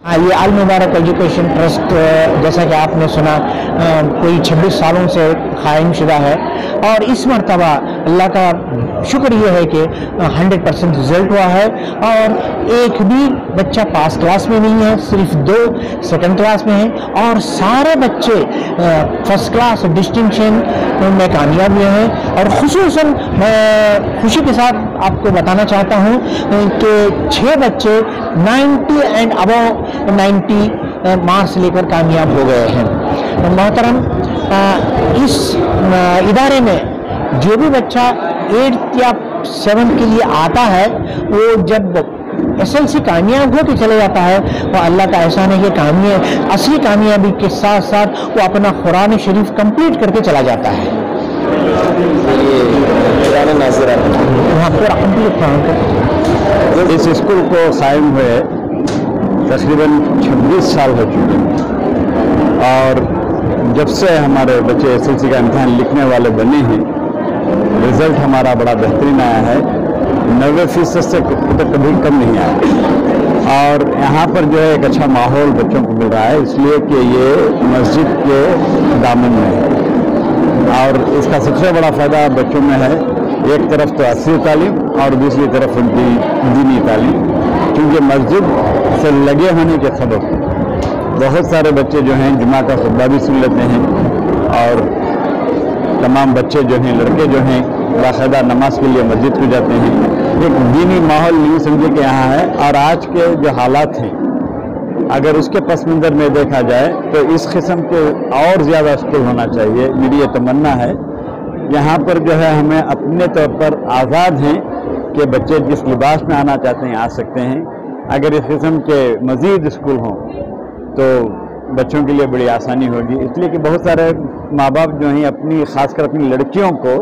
हाँ, ये अल मुबारक education trust जैसा कि आपने सुना कोई 26 सालों से कायम शुदा है और इस मरतबा अल्लाह का शुक्र ये है कि 100% रिजल्ट हुआ है और एक भी बच्चा पास क्लास में नहीं है, सिर्फ 2 सेकंड क्लास में हैं और सारे बच्चे फर्स्ट क्लास डिस्टिंक्शन में कामयाब हुए हैं। और खुसूसन मैं खुशी के साथ आपको बताना चाहता हूँ कि 6 बच्चे 90 एंड अबव 90 मार्क्स लेकर कामयाब हो गए हैं। मोहतरम, इस इदारे में जो भी बच्चा 8th या 7th के लिए आता है वो जब SLC कामयाब होकर चले जाता है वो अल्लाह का एहसान है कि असली कामयाबी के साथ साथ वो अपना कुरान शरीफ कंप्लीट करके चला जाता है। वहाँ पूरा कंप्लीट। इस स्कूल को कायम हुए तकरीबन 26 साल हो चुके हैं और जब से हमारे बच्चे SLC का इम्तहान लिखने वाले बने हैं रिज़ल्ट हमारा बड़ा बेहतरीन आया है। 90% से कभी कम नहीं आया और यहाँ पर जो है एक अच्छा माहौल बच्चों को मिल रहा है इसलिए कि ये मस्जिद के दामन में है और इसका सबसे बड़ा फ़ायदा बच्चों में है। एक तरफ तो असली तालीम और दूसरी तरफ उनकी दीनी तालीम, क्योंकि मस्जिद से लगे होने के सबब बहुत सारे बच्चे जो हैं जुमा का खुतबा भी सुन लेते हैं और तमाम बच्चे जो हैं लड़के जो हैं बाकायदा नमाज के लिए मस्जिद को जाते हैं। एक दीनी माहौल नहीं समझे कि यहाँ है और आज के जो हालात हैं अगर उसके पस मंज़र में देखा जाए तो इस किस्म के और ज़्यादा स्कूल होना चाहिए। मेरी ये तमन्ना है। यहाँ पर जो है हमें अपने तौर पर आज़ाद हैं कि बच्चे जिस लिबास में आना चाहते हैं आ सकते हैं। अगर इस किस्म के मज़ीद स्कूल हों तो बच्चों के लिए बड़ी आसानी होगी, इसलिए कि बहुत सारे माँ बाप जो हैं अपनी ख़ासकर अपनी लड़कियों को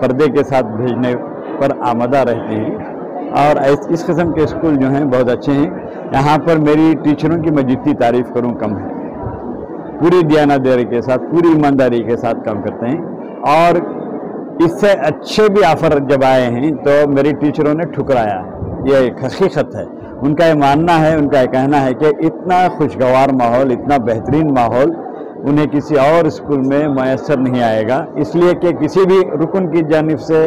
पर्दे के साथ भेजने पर आमादा रहते हैं और इस किस्म के स्कूल जो हैं बहुत अच्छे हैं। यहाँ पर मेरी टीचरों की मैं जितनी तारीफ़ करूँ कम है। पूरी दयानतदारी के साथ पूरी ईमानदारी के साथ काम करते हैं और इससे अच्छे भी ऑफ़र जब आए हैं तो मेरी टीचरों ने ठुकराया है। ये एक हकीकत है। उनका ये मानना है, उनका ये कहना है कि इतना खुशगवार माहौल, इतना बेहतरीन माहौल उन्हें किसी और स्कूल में मैसर नहीं आएगा, इसलिए कि किसी भी रुकन की जानिब से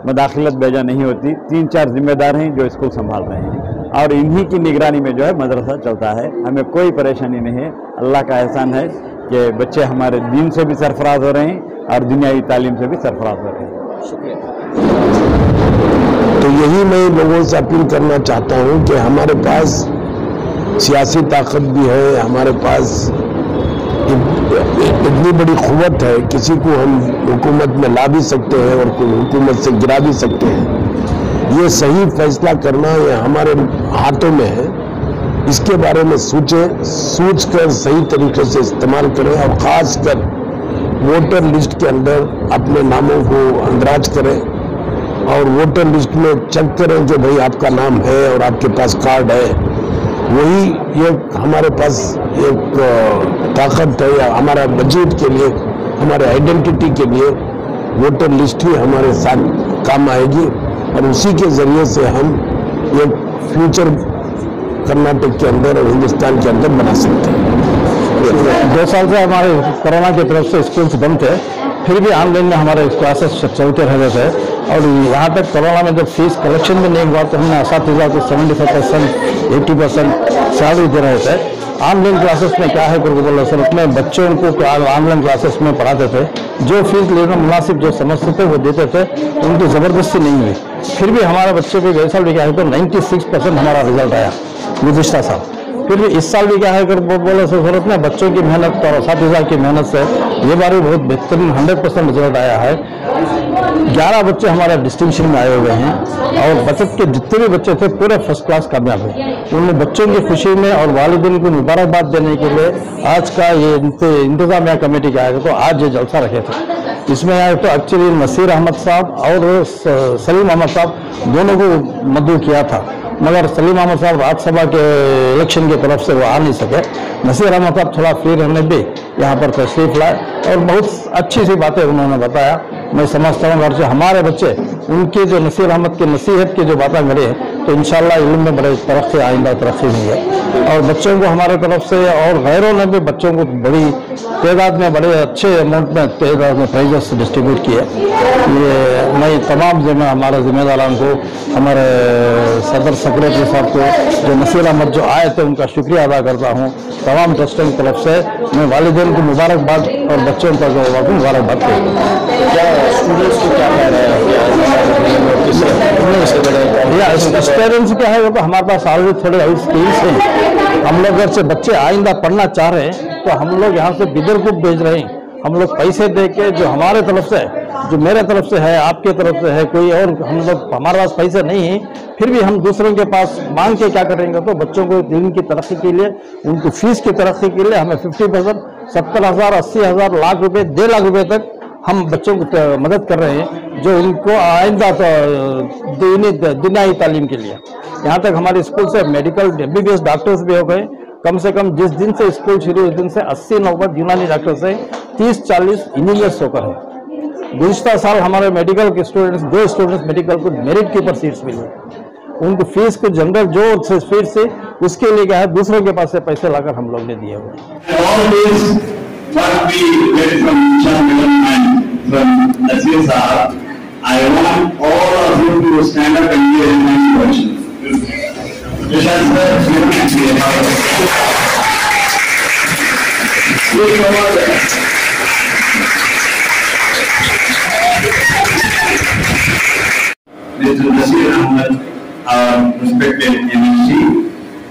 मदाखिलत बेजा नहीं होती। 3-4 जिम्मेदार हैं जो स्कूल संभाल रहे हैं और इन्हीं की निगरानी में जो है मदरसा चलता है। हमें कोई परेशानी नहीं है। अल्लाह का एहसान है कि बच्चे हमारे दीन से भी सरफराज हो रहे हैं और दुनियावी तालीम से भी सरफराज हो रहे हैं। शुक्रिया। तो यही मैं लोगों से अपील करना चाहता हूँ कि हमारे पास सियासी ताकत भी है, हमारे पास इतनी बड़ी क़ुव्वत है, किसी को हम हुकूमत में ला भी सकते हैं और हुकूमत से गिरा भी सकते हैं। ये सही फैसला करना ये हमारे हाथों में है। इसके बारे में सोच कर सही तरीके से इस्तेमाल करें और ख़ास कर वोटर लिस्ट के अंदर अपने नामों को अंदराज करें और वोटर लिस्ट में चेक करें कि भाई आपका नाम है और आपके पास कार्ड है। वही ये हमारे पास एक ताकत है या हमारा वजूद के लिए, हमारे आइडेंटिटी के लिए वोटर लिस्ट ही हमारे साथ काम आएगी और उसी के ज़रिए से हम ये फ्यूचर कर्नाटक के अंदर और हिंदुस्तान के अंदर बना सकते हैं। 2 साल से हमारे कोरोना की तरफ से स्कूल्स बंद थे, फिर भी ऑनलाइन में हमारे क्लासेस चलते रहते थे और यहाँ तक कोरोना में जब फीस कलेक्शन भी नहीं हुआ तो हमने असातिज़ा को 75%, 80% सैलरी दे रहे थे। ऑनलाइन क्लासेस में क्या है गुरुकुल सर अपने बच्चों को ऑनलाइन क्लासेस में पढ़ाते थे, जो फीस लेना मुनासिब जो समझते थे वो देते थे, उनकी ज़बरदस्ती नहीं हुई। फिर भी हमारे बच्चे को गए साल भी क्या है तो 96% हमारा रिजल्ट आया गुज़िश्ता साल। फिर भी इस साल भी क्या है बोले सर अपने बच्चों की मेहनत और असातिज़ा की मेहनत से ये बार भी बहुत बेहतरीन 100% रिजल्ट आया है। 11 बच्चे हमारे डिस्टिंक्शन में आए हुए हैं और बचत के जितने भी बच्चे थे पूरे फर्स्ट क्लास कामयाब हुए। उन बच्चों की खुशी में और वालिदैन को मुबारकबाद देने के लिए आज का ये इंतजामिया कमेटी का आया तो आज ये जलसा रखे थे। इसमें आए तो एक्चुअली नसीर अहमद साहब और सलीम अहमद साहब दोनों को मदऊ किया था, मगर सलीम अहमद साहब राज्यसभा के इलेक्शन की तरफ से वो आ नहीं सके। नसीर अहमद साहब थोड़ा फ्री रहने भी यहाँ पर तशरीफ़ लाए और बहुत अच्छी सी बातें उन्होंने बताया। मैं समझता हूँ अगर जो हमारे बच्चे उनके जो नसीर अहमद की नसीहत की जो बातें करें तो इंशाल्लाह इल्म में बड़े तरक्की आइंदा तरक्की हुई है। और बच्चों को हमारे तरफ से और गैरों ने भी बच्चों को बड़ी तादाद में बड़े अच्छे अमाउंट में तादाद में प्राइजेस डिस्ट्रीब्यूट किए। ये मैं तमाम हमारे ज़िम्मेदारों को, हमारे सदर सेक्रेटरी साहब को, जो नसीर अहमद जो आए थे, उनका शुक्रिया अदा करता हूँ। तमाम ट्रस्टों की तरफ से मैं वालिदैन को मुबारकबाद और बच्चों का जो मुबारकबाद करता हूँ। स्टूडेंट्स को क्या कह रहे हैं एक्सपीरियंस क्या है, वो तो हमारे पास ऑलरेडी थोड़े स्किल्स हैं। हम लोग अगर से बच्चे आइंदा पढ़ना चाह रहे हैं तो हम लोग यहाँ से बिदर को भेज रहे हैं। हम लोग पैसे दे के, जो हमारे तरफ से, जो मेरे तरफ से है, आपके तरफ से है, कोई और हमारे पास पैसे नहीं है, फिर भी हम दूसरों के पास मांग के क्या करेंगे, तो बच्चों को दिन की तरक्की के लिए, उनकी फीस की तरक्की के लिए हमें 50%, 70,000, 80,000, लाख रुपए, 1.5 लाख रुपए तक हम बच्चों को मदद कर रहे हैं, जो उनको आइंदा दुनियाई तालीम के लिए। यहाँ तक हमारे स्कूल से मेडिकल MBBS डॉक्टर्स भी हो गए। कम से कम जिस दिन से स्कूल शुरू, उस दिन से 80-90 यूनानी डॉक्टर्स हैं, 30-40 इंजीनियर्स होकर हैं। गुज़िश्ता साल हमारे मेडिकल के स्टूडेंट्स, 2 स्टूडेंट्स मेडिकल को मेरिट के ऊपर सीट्स मिली। उनको फीस को जनरल जो फीस से उसके लिए क्या है, दूसरों के पास से पैसे लाकर हम लोग ने दिए हुए। What we get from Chairman and from Nasir Sahab, I want all of you to stand up and give a nice question. Vishal sir, please come over there. Mr. Nasir Ahmed, our respected MSc,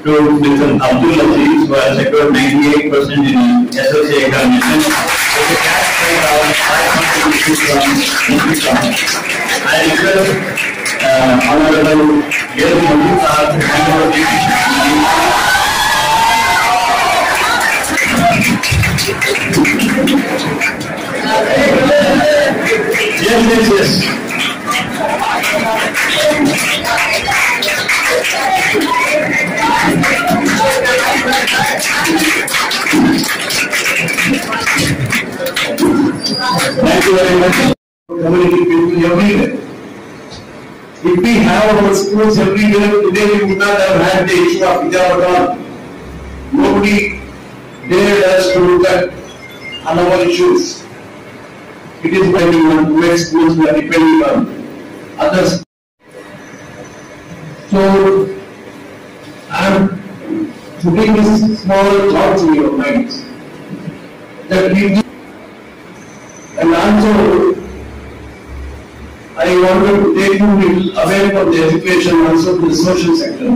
to Mr. Abdul Aziz, who has secured 98% in SSA examination. With a cash payout, 500 I request Honorable Gail Modu Sahab to hand over the Yes. Thank you very much. Community people everywhere. If we have our schools everywhere, today we would not have had the issue of hijab at all. Nobody dared us to look at our issues. It is when we make schools we are depending on others. So, I am putting this small thoughts in your minds that we give. And also, I wanted to take you away from the education also to the social sector.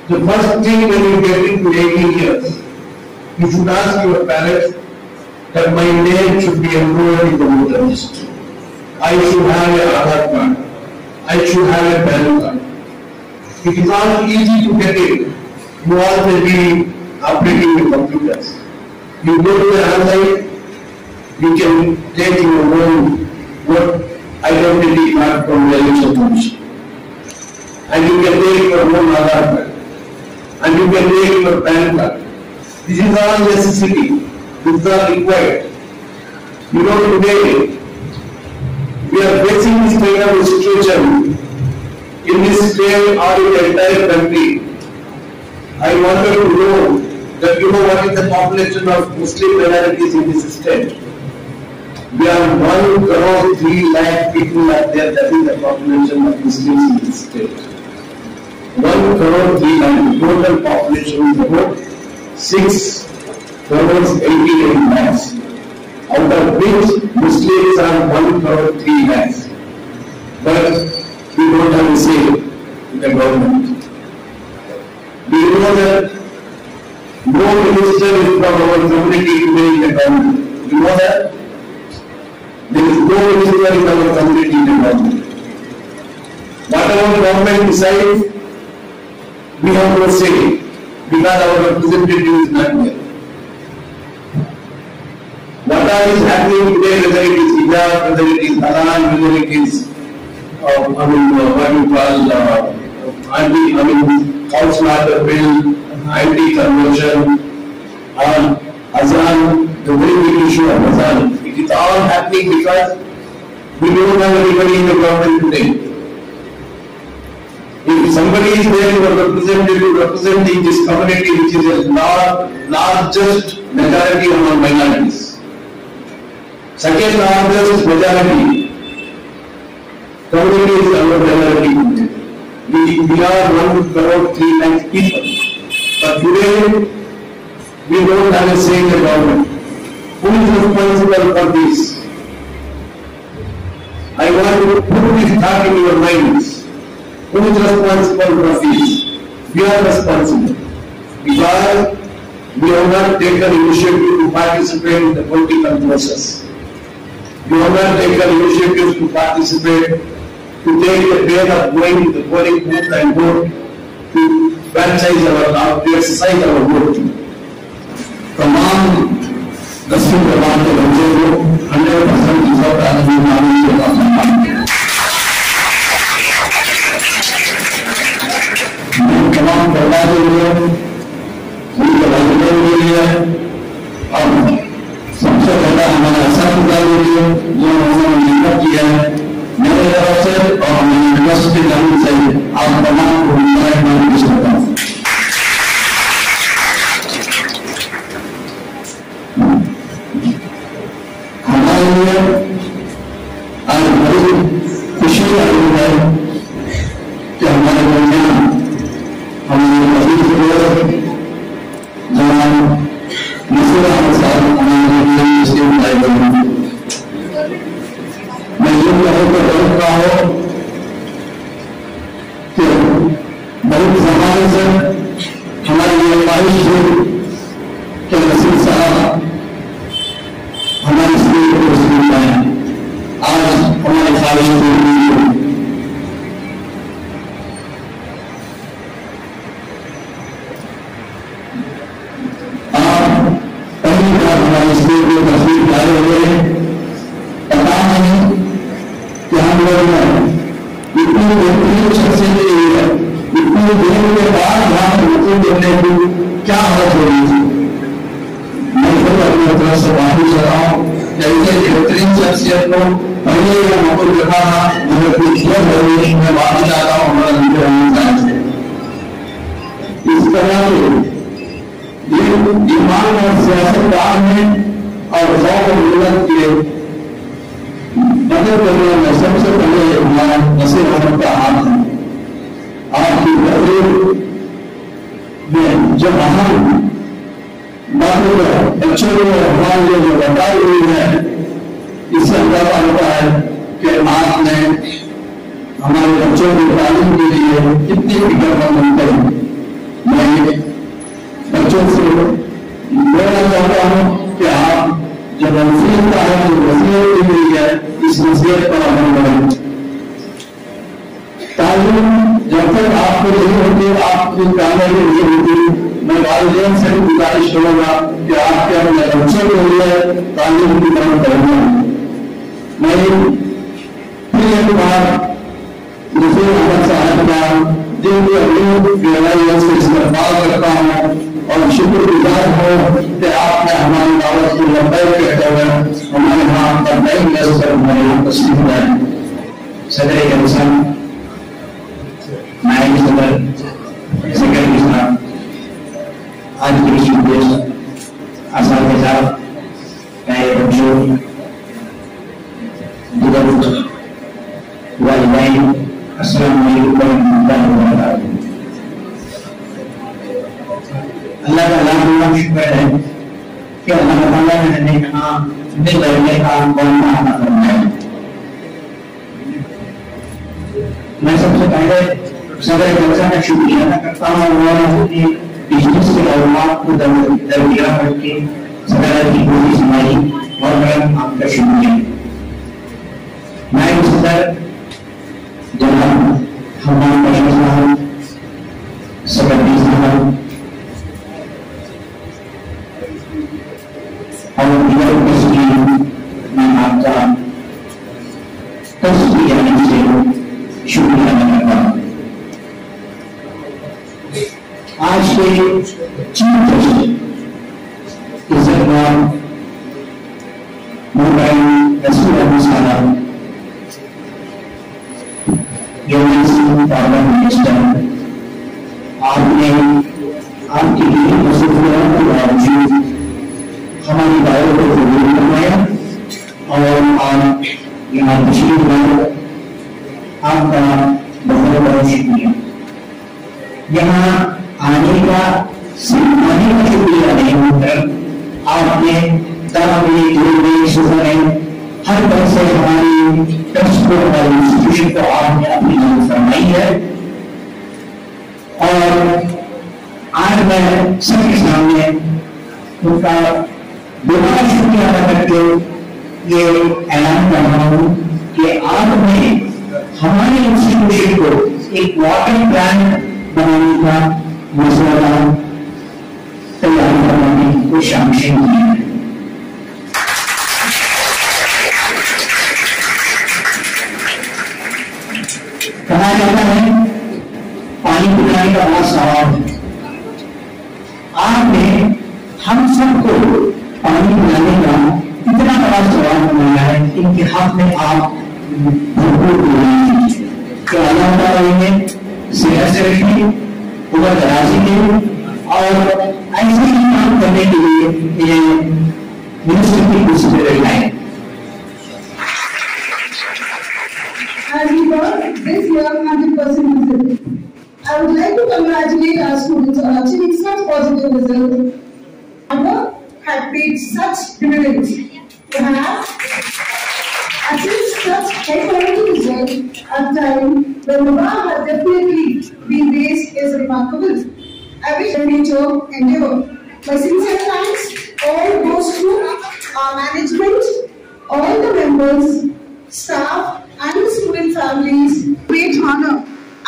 The first thing when you get into 18 years, you should ask your parents that my name should be enrolled in the voter list. I should have an Aadhaar card. I should have a PAN card. It is not easy to get it. You all may be operating the computers. You go to the website, you can take your own vote identity card from the election commission. And you can take your own Aadhaar card. And you can take your PAN card. This is all necessity. This is all required. You know, today, we are facing this kind of situation in this state or in the entire country. I wanted to know that you know what is the population of Muslim minorities in this state. We are 1.3 lakh people are there. That is the population of Muslims in this state. 1.3 lakh. Total population is about 6.88 lakhs. Out of which Muslims are 1.3 lakhs. But we don't have a say in the government. Do you know that no minister is from our community today in the government? You know that? There is no minister in our community in the government. Whatever the government decides, we have no say because our representative is not there. What is happening today, whether it is hijab, whether it is halal, whether it is what you call house matter bill, anti-conversion, azan, the very big issue of azan. It is all happening because we don't have anybody in the government today. If somebody is there who are representing this community, which is a largest majority among minorities, second largest majority community is our minority. We are 1 crore 3 lakh people, but today we don't have a say in the government. Who is responsible for this? I want to put this thought in your minds. Who is responsible for this? We are responsible because we have not taken initiative to participate in the political process. We have not taken initiative to participate, to take the pain of going to the polling booth and vote, to franchise to exercise our vote. तमाम दक्षिण प्रभाग के बच्चों को 100% reserve आदमी मानने का सम्मान किया। तमाम प्रभाग के लिए उनके राजनीति के लिए और सबसे पहला हमारा संप्रदाय के लिए जो उन्होंने नियुक्त किया है मेरे तरफ से और मेरी यूनिवर्सिटी जाने से आप तमाम को मुबारकबाद करता हूँ। हमारे लिए आज बड़ी खुशी का दिन है कि हमारे बच्चे हमारे अभी जनाब नसीर अहमद साहब हमारे लिए स्टेट लाइब्रेरी मैं ये कहकर कहता हूँ कि बहुत जमाने से हमारी ये ख्वाहिश थी कि नसीर साहब हमारी स्कूल को स्कूल पाए। आज हमारी ख्वाहिश पूरी हुई। आप पहली बार हमारी स्कूल को तस्वीर ला रहे हैं। पता नहीं कि हम लोग इतनी बेहतरीन शख्सियत ली है, इतनी देर के बाद हम रुकू देने की क्या हालत हो रही थी। मैं खुद अपनी तरफ से माफी चाहता हूँ कि ऐसे बेहतरीन शख्सियत को पहले ये मौका देखा था, मुझे कुछ मैं माफी चाहता हूँ हमारा लीडर अमित से। इस तरह के ये ईमान और सियासतदान में और खौफ और मिलत के मदद करने में सबसे पहले हमारा नसीर अहमद का हाथ है। आपकी तकरीर में जब हम बच्चों को हमारे लिए जो बताई हुई है इससे अंदाजा होता है कि आपने हमारे बच्चों की तालीम के लिए कितनी फिक्रमंद है। मैं बच्चों से बोलना चाहता हूँ कि आप जब नसीहत का है जो नसीहत दी हुई है इस नसीहत पर अमल करें। तालीम जब तक आपको नहीं होती आपकी कामयाबी नहीं होती। मैं वालिदैन से भी गुजारिश करूंगा कि आपके अपने बच्चों के लिए तालीम की तरफ करूंगा। मैं फिर एक बार नसीर अहमद साहब का दिल की अभी गहराइयों से इस्तेमाल करता हूँ और शुक्रगुजार हूँ कि आपने हमारी दावत को लब्बैक कहते हुए हमारे यहाँ पर नई नस्ल पर हमारे यहाँ तशरीफ लाए। सदर कमीशन नायब सदर सेक्रेटरी साहब आज के इस उद्देश्य असातिज़ा प्यारे बच्चों बुजुर्ग वालिदैन अस्सलाम वालेकुम वरहमतुल्लाहि वबरकातुहू। अल्लाह का लाख शुक्र है कि अल्लाह ताला ने हमें यहाँ मिल रहने का मौका अता फरमाया। मैं सबसे पहले सदर जलसा का शुक्रिया अदा करता हूँ उन्होंने बिजनेस के मालूमात को दरमियान रख के सदर की पूरी समाई और मैं आपका शुक्रिया। नायब सदर जनाब हमारे बशर साहब सेक्रेटरी साहब और दीगर उपस्थित मैं आपका तस्वीर से शुक्रिया अदा करता हूँ। आज के चीफ जस्टिस इज्जतमान मोहतरम नसीर अहमद साहब यूनिवर्सिटी फॉर्मर मिनिस्टर, आपने आपकी मसूलियत के बावजूद हमारी बातों को कबूल करवाया और आप यहाँ तशरीफ लाए, आपका बहुत बहुत शुक्रिया। यहाँ आने का सिर्फ आने का शुक्रिया नहीं होकर आपने सुबह हर तरह से हमारी ट्रस्ट को, हमारी इंस्टीट्यूशन को आपने अपनी मदद फरमाई है। और आज मैं सबके सामने उनका दोबारा शुक्रिया अदा करके ये ऐलान कर रहा हूँ कि आपने हमारे इंस्टीट्यूशन को एक वाटर प्लान बनाने का मसला तैयार करने को शामिल किया है। कहा जाता है पानी पिलाने का बड़ा सवाल है। आपने हम सबको पानी पिलाने का इतना बड़ा सवाल बनाया है, इनके हाथ में आप भरपूर तो अल्लाह ताला इन्हें सेहत से रखिए, उम्र दराजी दे और ऐसे ही काम करने के लिए ये मिनिस्टर की कुर्सी पर रखाए। As we work this year 100% visit, I would like to congratulate our students on achieving such positive results. Our have paid such dividends to have achieved such high quality results at a time when the bar has definitely been raised is remarkable. I wish the future endeavor. My sincere thanks all goes to our management, all the members, staff, and the student families. Great honor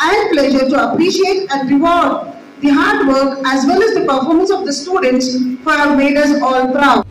and pleasure to appreciate and reward the hard work as well as the performance of the students who have made us all proud.